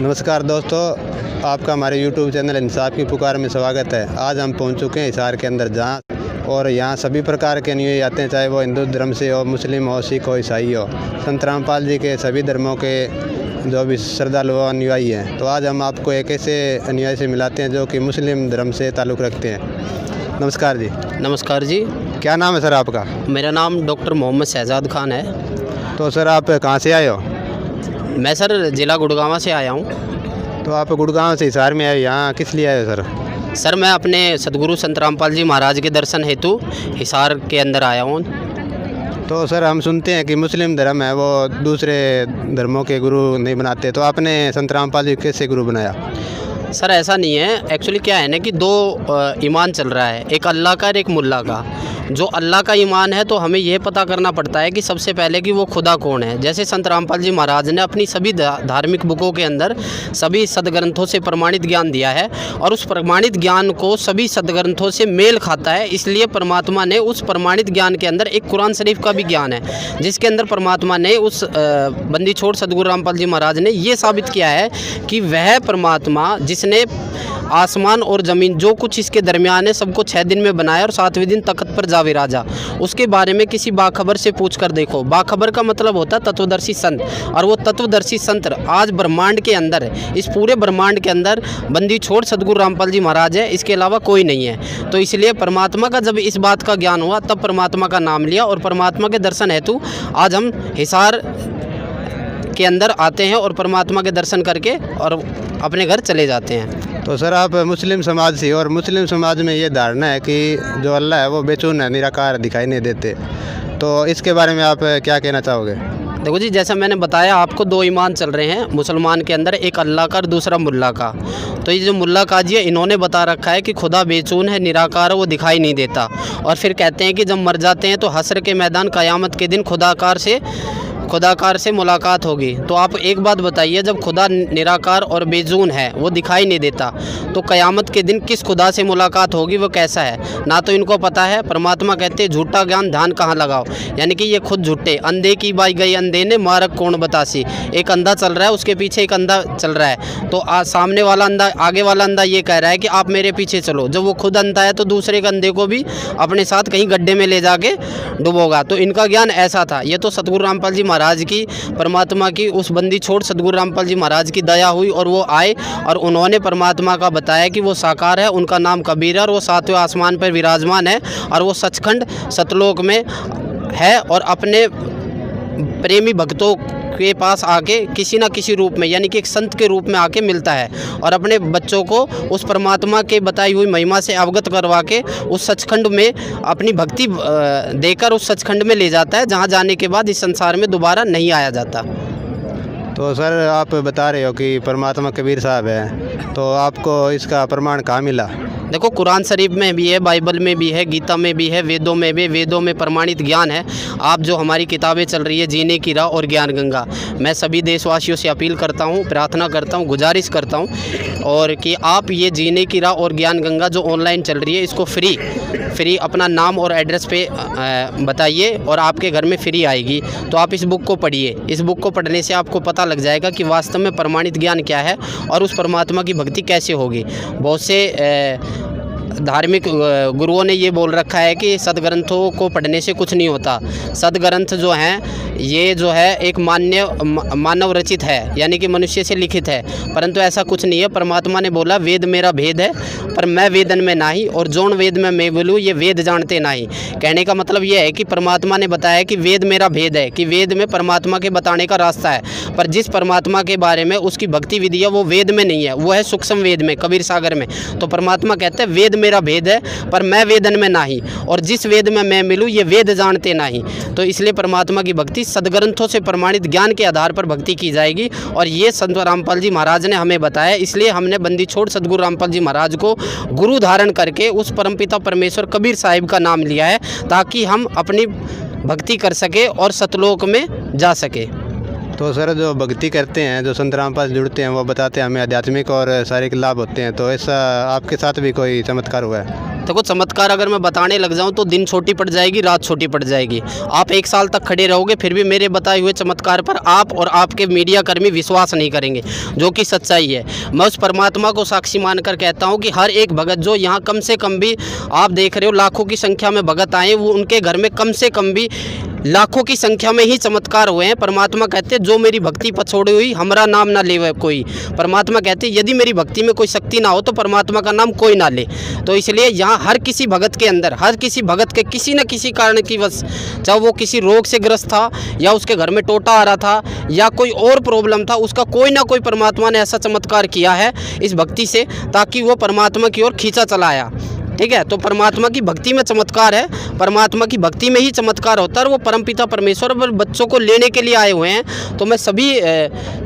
नमस्कार दोस्तों, आपका हमारे YouTube चैनल इंसाफ की पुकार में स्वागत है। आज हम पहुंच चुके हैं हिसार के अंदर, जहां और यहाँ सभी प्रकार के अनुयायी आते हैं, चाहे वो हिंदू धर्म से हो, मुस्लिम हो, सिख हो, ईसाई हो। संत रामपाल जी के सभी धर्मों के जो भी श्रद्धालु व अनुयायी हैं। तो आज हम आपको एक ऐसे अनुयायी से मिलाते हैं जो कि मुस्लिम धर्म से ताल्लुक़ रखते हैं। नमस्कार जी। नमस्कार जी। क्या नाम है सर आपका? मेरा नाम डॉक्टर मोहम्मद शहजाद खान है। तो सर आप कहाँ से आए हो? मैं सर ज़िला गुड़गांव से आया हूँ। तो आप गुड़गांव से हिसार में आए, यहाँ किस लिए आए हो सर? सर मैं अपने सदगुरु संत रामपाल जी महाराज के दर्शन हेतु हिसार के अंदर आया हूँ। तो सर हम सुनते हैं कि मुस्लिम धर्म है वो दूसरे धर्मों के गुरु नहीं बनाते, तो आपने संत रामपाल जी कैसे गुरु बनाया? सर ऐसा नहीं है, एक्चुअली क्या है ना कि दो ईमान चल रहा है, एक अल्लाह का और एक मुल्ला का। जो अल्लाह का ईमान है तो हमें यह पता करना पड़ता है कि सबसे पहले कि वो खुदा कौन है। जैसे संत रामपाल जी महाराज ने अपनी सभी धार्मिक बुकों के अंदर सभी सदग्रंथों से प्रमाणित ज्ञान दिया है और उस प्रमाणित ज्ञान को सभी सदग्रंथों से मेल खाता है। इसलिए परमात्मा ने उस प्रमाणित ज्ञान के अंदर एक कुरान शरीफ का भी ज्ञान है, जिसके अंदर परमात्मा ने उस बंदी छोड़ सदगुरु रामपाल जी महाराज ने ये साबित किया है कि वह परमात्मा जिसने आसमान और ज़मीन जो कुछ इसके दरमियान है सबको 6 दिन में बनाया और 7वें दिन तख्त पर जा विराजा। उसके बारे में किसी बाखबर से पूछ कर देखो। बाखबर का मतलब होता है तत्वदर्शी संत, और वो तत्वदर्शी संत आज ब्रह्मांड के अंदर, इस पूरे ब्रह्मांड के अंदर बंदी छोड़ सदगुरु रामपाल जी महाराज है, इसके अलावा कोई नहीं है। तो इसलिए परमात्मा का जब इस बात का ज्ञान हुआ तब परमात्मा का नाम लिया और परमात्मा के दर्शन हेतु आज हम हिसार के अंदर आते हैं और परमात्मा के दर्शन करके और अपने घर चले जाते हैं। तो सर आप मुस्लिम समाज से, और मुस्लिम समाज में ये धारणा है कि जो अल्लाह है वो बेचैन है, निराकार दिखाई नहीं देते, तो इसके बारे में आप क्या कहना चाहोगे? देखो जी, जैसा मैंने बताया आपको, दो ईमान चल रहे हैं मुसलमान के अंदर, एक अल्लाह का और दूसरा मुल्ला का। तो ये जो मुल्ला काजी है, इन्होंने बता रखा है कि खुदा बेचैन है, निराकार है, वो दिखाई नहीं देता, और फिर कहते हैं कि जब मर जाते हैं तो हश्र के मैदान क़यामत के दिन खुदाकार से मुलाकात होगी। तो आप एक बात बताइए, जब खुदा निराकार और बेजून है, वो दिखाई नहीं देता, तो क़यामत के दिन किस खुदा से मुलाकात होगी, वो कैसा है? ना तो इनको पता है। परमात्मा कहते हैं झूठा ज्ञान ध्यान कहाँ लगाओ, यानी कि ये खुद झूठे। अंधे की बाई गई अंधे ने, मारक कौन बतासी। एक अंधा चल रहा है, उसके पीछे एक अंधा चल रहा है, तो सामने वाला अंधा, आगे वाला अंधा ये कह रहा है कि आप मेरे पीछे चलो। जब वो खुद अंधा है तो दूसरे के अंधे को भी अपने साथ कहीं गड्ढे में ले जाके डुबोगा। तो इनका ज्ञान ऐसा था। ये तो सतगुरु रामपाल जी महाराज की, परमात्मा की उस बंदी छोड़ सतगुरु रामपाल जी महाराज की दया हुई और वो आए और उन्होंने परमात्मा का बताया कि वो साकार है, उनका नाम कबीर है और वो 7वें आसमान पर विराजमान है और वो सचखंड सतलोक में है और अपने प्रेमी भक्तों के पास आके किसी न किसी रूप में, यानी कि एक संत के रूप में आके मिलता है और अपने बच्चों को उस परमात्मा के बताई हुई महिमा से अवगत करवा के उस सचखंड में अपनी भक्ति देकर उस सचखंड में ले जाता है, जहाँ जाने के बाद इस संसार में दोबारा नहीं आया जाता। तो सर आप बता रहे हो कि परमात्मा कबीर साहब है, तो आपको इसका प्रमाण कहाँ मिला? देखो, कुरान शरीफ में भी है, बाइबल में भी है, गीता में भी है, वेदों में भी, वेदों में प्रमाणित ज्ञान है। आप जो हमारी किताबें चल रही है जीने की राह और ज्ञान गंगा, मैं सभी देशवासियों से अपील करता हूँ, प्रार्थना करता हूँ, गुजारिश करता हूँ और कि आप ये जीने की राह और ज्ञान गंगा जो ऑनलाइन चल रही है, इसको फ्री अपना नाम और एड्रेस पे बताइए और आपके घर में फ्री आएगी। तो आप इस बुक को पढ़िए। इस बुक को पढ़ने से आपको पता लग जाएगा कि वास्तव में प्रमाणित ज्ञान क्या है और उस परमात्मा की भक्ति कैसे होगी। बहुत से धार्मिक गुरुओं ने ये बोल रखा है कि सदग्रंथों को पढ़ने से कुछ नहीं होता। सदग्रंथ जो हैं ये जो है एक मानव रचित है, यानी कि मनुष्य से लिखित है, परंतु ऐसा कुछ नहीं है। परमात्मा ने बोला वेद मेरा भेद है पर मैं वेदन में नाही, और जोन वेद में मैं बोलूँ ये वेद जानते नहीं। कहने का मतलब ये है कि परमात्मा ने बताया कि वेद मेरा भेद है, कि वेद में परमात्मा के बताने का रास्ता है, पर जिस परमात्मा के बारे में उसकी भक्ति विधि है वो वेद में नहीं है, वो है सूक्ष्म वेद में, कबीर सागर में। तो परमात्मा कहते हैं वेद मेरा भेद है पर मैं वेदन में नाही, और जिस वेद में मैं मिलूँ ये वेद जानते नहीं। तो इसलिए परमात्मा की भक्ति सदग्रंथों से प्रमाणित ज्ञान के आधार पर भक्ति की जाएगी, और ये संत रामपाल जी महाराज ने हमें बताया। इसलिए हमने बंदी छोड़ सदगुरु रामपाल जी महाराज को गुरु धारण करके उस परमपिता परमेश्वर कबीर साहिब का नाम लिया है, ताकि हम अपनी भक्ति कर सके और सतलोक में जा सके। तो सर जो भक्ति करते हैं, जो संत रामपाल से जुड़ते हैं, वो बताते हैं हमें आध्यात्मिक और शारीरिक लाभ होते हैं, तो ऐसा आपके साथ भी कोई चमत्कार हुआ है? देखो, चमत्कार अगर मैं बताने लग जाऊं तो दिन छोटी पड़ जाएगी, रात छोटी पड़ जाएगी। आप 1 साल तक खड़े रहोगे फिर भी मेरे बताए हुए चमत्कार पर आप और आपके मीडिया कर्मी विश्वास नहीं करेंगे, जो कि सच्चाई है। मैं उस परमात्मा को साक्षी मानकर कहता हूं कि हर एक भगत जो यहाँ कम से कम भी आप देख रहे हो लाखों की संख्या में भगत आए, वो उनके घर में कम से कम भी लाखों की संख्या में ही चमत्कार हुए हैं। परमात्मा कहते हैं जो मेरी भक्ति पछोड़ी हुई हमारा नाम ना ले कोई। परमात्मा कहते हैं यदि मेरी भक्ति में कोई शक्ति ना हो तो परमात्मा का नाम कोई ना ले। तो इसलिए यहाँ हर किसी भगत के अंदर, हर किसी भगत के किसी न किसी कारण की वजह, चाहे वो किसी रोग से ग्रस्त था या उसके घर में टोटा आ रहा था या कोई और प्रॉब्लम था, उसका कोई ना कोई परमात्मा ने ऐसा चमत्कार किया है इस भक्ति से, ताकि वो परमात्मा की ओर खींचा चला आया। ठीक है, तो परमात्मा की भक्ति में चमत्कार है, परमात्मा की भक्ति में ही चमत्कार होता है। और वो परमपिता परमेश्वर बच्चों को लेने के लिए आए हुए हैं। तो मैं सभी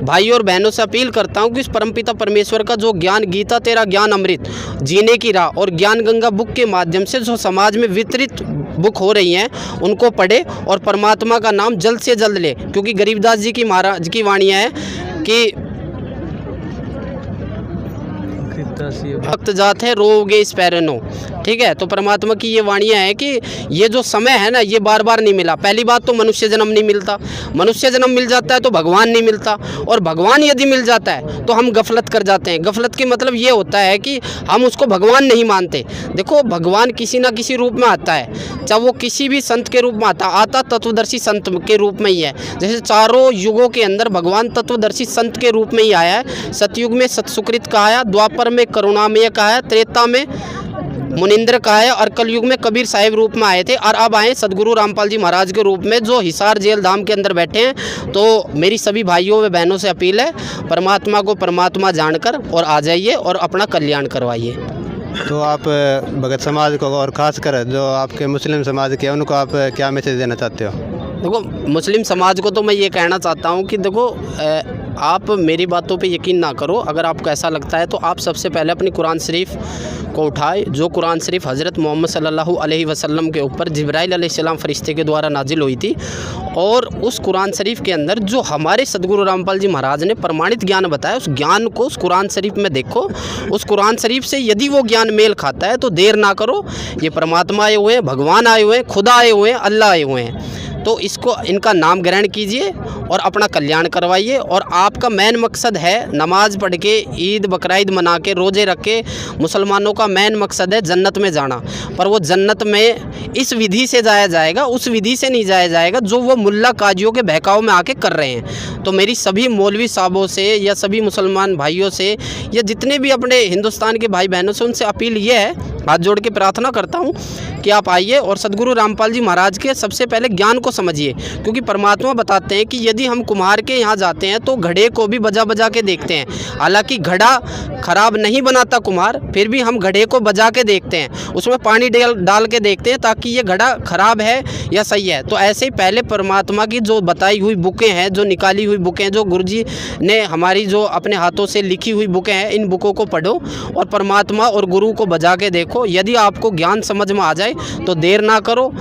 भाइयों और बहनों से अपील करता हूं कि इस परमपिता परमेश्वर का जो ज्ञान, गीता तेरा ज्ञान अमृत, जीने की राह और ज्ञान गंगा बुक के माध्यम से जो समाज में वितरित बुक हो रही हैं, उनको पढ़े और परमात्मा का नाम जल्द से जल्द ले। क्योंकि गरीबदास जी की महाराज की वाणियाँ हैं कि भक्त जात है रोगे इस पैरनो। ठीक है, तो परमात्मा की ये वाणियाँ है कि ये जो समय है ना, ये बार बार नहीं मिला। पहली बात तो मनुष्य जन्म नहीं मिलता, मनुष्य जन्म मिल जाता है तो भगवान नहीं मिलता, और भगवान यदि मिल जाता है तो हम गफलत कर जाते हैं। गफलत के मतलब ये होता है कि हम उसको भगवान नहीं मानते। देखो, भगवान किसी ना किसी रूप में आता है, चाहे वो किसी भी संत के रूप में आता तत्वदर्शी संत के रूप में ही है। जैसे चारों युगों के अंदर भगवान तत्वदर्शी संत के रूप में ही आया है। सतयुग में सतसुकृत कहा है, द्वापर में करुणामय कहा है, त्रेता में मुनिंद्र कहा है, और कलयुग में कबीर साहिब रूप में आए थे, और अब आए सदगुरु रामपाल जी महाराज के रूप में, जो हिसार जेल धाम के अंदर बैठे हैं। तो मेरी सभी भाइयों व बहनों से अपील है, परमात्मा को परमात्मा जानकर और आ जाइए और अपना कल्याण करवाइए। तो आप भगत समाज को और खासकर जो आपके मुस्लिम समाज के, उनको आप क्या मैसेज देना चाहते हो? देखो, मुस्लिम समाज को तो मैं ये कहना चाहता हूँ कि देखो, आप मेरी बातों पे यकीन ना करो। अगर आपको ऐसा लगता है तो आप सबसे पहले अपनी कुरान शरीफ को उठाए, जो कुरान शरीफ हज़रत मोहम्मद सल्लल्लाहु अलैहि वसल्लम के ऊपर जिब्राइल अलैहिस्सलाम फरिश्ते के द्वारा नाजिल हुई थी, और उस कुरान शरीफ के अंदर जो हमारे सदगुरु रामपाल जी महाराज ने प्रमाणित ज्ञान बताया, उस ज्ञान को उस कुरान शरीफ में देखो। उस कुरान शरीफ से यदि वो ज्ञान मेल खाता है तो देर ना करो। ये परमात्मा आए हुए हैं, भगवान आए हुए हैं, खुदा आए हुए हैं, अल्लाह आए हुए हैं। तो इसको, इनका नाम ग्रहण कीजिए और अपना कल्याण करवाइए। और आपका मेन मकसद है नमाज पढ़ के, ईद बकरीद मना के, रोज़े रख के, मुसलमानों का मेन मकसद है जन्नत में जाना। पर वो जन्नत में इस विधि से जाया जाएगा, उस विधि से नहीं जाया जाएगा जो वो मुल्ला काजियों के बहकाव में आके कर रहे हैं। तो मेरी सभी मौलवी साहबों से या सभी मुसलमान भाइयों से या जितने भी अपने हिंदुस्तान के भाई बहनों से, उनसे अपील ये है, हाथ जोड़ के प्रार्थना करता हूँ कि आप आइए और सदगुरु रामपाल जी महाराज के सबसे पहले ज्ञान को समझिए। क्योंकि परमात्मा बताते हैं कि यदि हम कुम्हार के यहाँ जाते हैं तो घड़े को भी बजा बजा के देखते हैं। हालांकि घड़ा खराब नहीं बनाता कुम्हार, फिर भी हम घड़े को बजा के देखते हैं, उसमें पानी डाल के देखते हैं ताकि ये घड़ा खराब है या सही है। तो ऐसे ही पहले परमात्मा की जो बताई हुई बुकें हैं, जो निकाली हुई बुकें हैं, जो गुरुजी ने हमारी जो अपने हाथों से लिखी हुई बुकें हैं, इन बुकों को पढ़ो और परमात्मा और गुरु को बजा के देखो। यदि आपको ज्ञान समझ में आ जाए तो देर ना करो।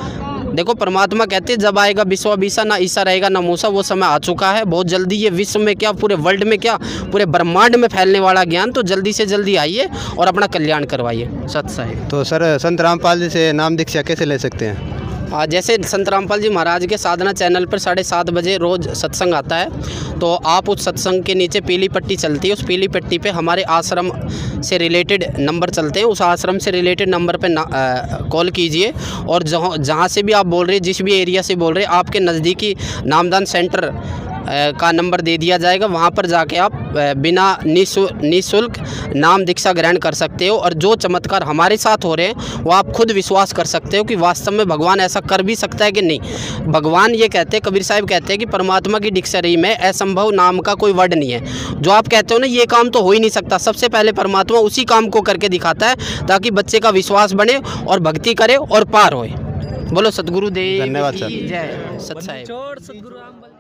देखो, परमात्मा कहते हैं जब आएगा विश्वा बीसा, ना ईसा रहेगा ना मूसा, वो समय आ चुका है। बहुत जल्दी ये विश्व में क्या, पूरे वर्ल्ड में क्या, पूरे ब्रह्मांड में फैलने वाला ज्ञान। तो जल्दी से जल्दी आइए और अपना कल्याण करवाइए। सत साहिब। तो सर, संत रामपाल जी से नाम दीक्षा कैसे ले सकते हैं? जैसे संत रामपाल जी महाराज के साधना चैनल पर 7:30 बजे रोज़ सत्संग आता है, तो आप उस सत्संग के नीचे पीली पट्टी चलती है, उस पीली पट्टी पे हमारे आश्रम से रिलेटेड नंबर चलते हैं, उस आश्रम से रिलेटेड नंबर पे कॉल कीजिए। और जहाँ से भी आप बोल रहे हैं, जिस भी एरिया से बोल रहे हैं, आपके नज़दीकी नामदान सेंटर का नंबर दे दिया जाएगा। वहाँ पर जाके आप बिना निःशुल्क नाम दीक्षा ग्रहण कर सकते हो। और जो चमत्कार हमारे साथ हो रहे हैं वो आप खुद विश्वास कर सकते हो कि वास्तव में भगवान ऐसा कर भी सकता है कि नहीं। भगवान ये कहते हैं, कबीर साहिब कहते हैं कि परमात्मा की डिक्शनरी में असंभव नाम का कोई वर्ड नहीं है। जो आप कहते हो ना ये काम तो हो ही नहीं सकता, सबसे पहले परमात्मा उसी काम को करके दिखाता है ताकि बच्चे का विश्वास बने और भक्ति करे और पार होए। बोलो सतगुरुदेव। धन्यवाद सर। जय सत साहिब।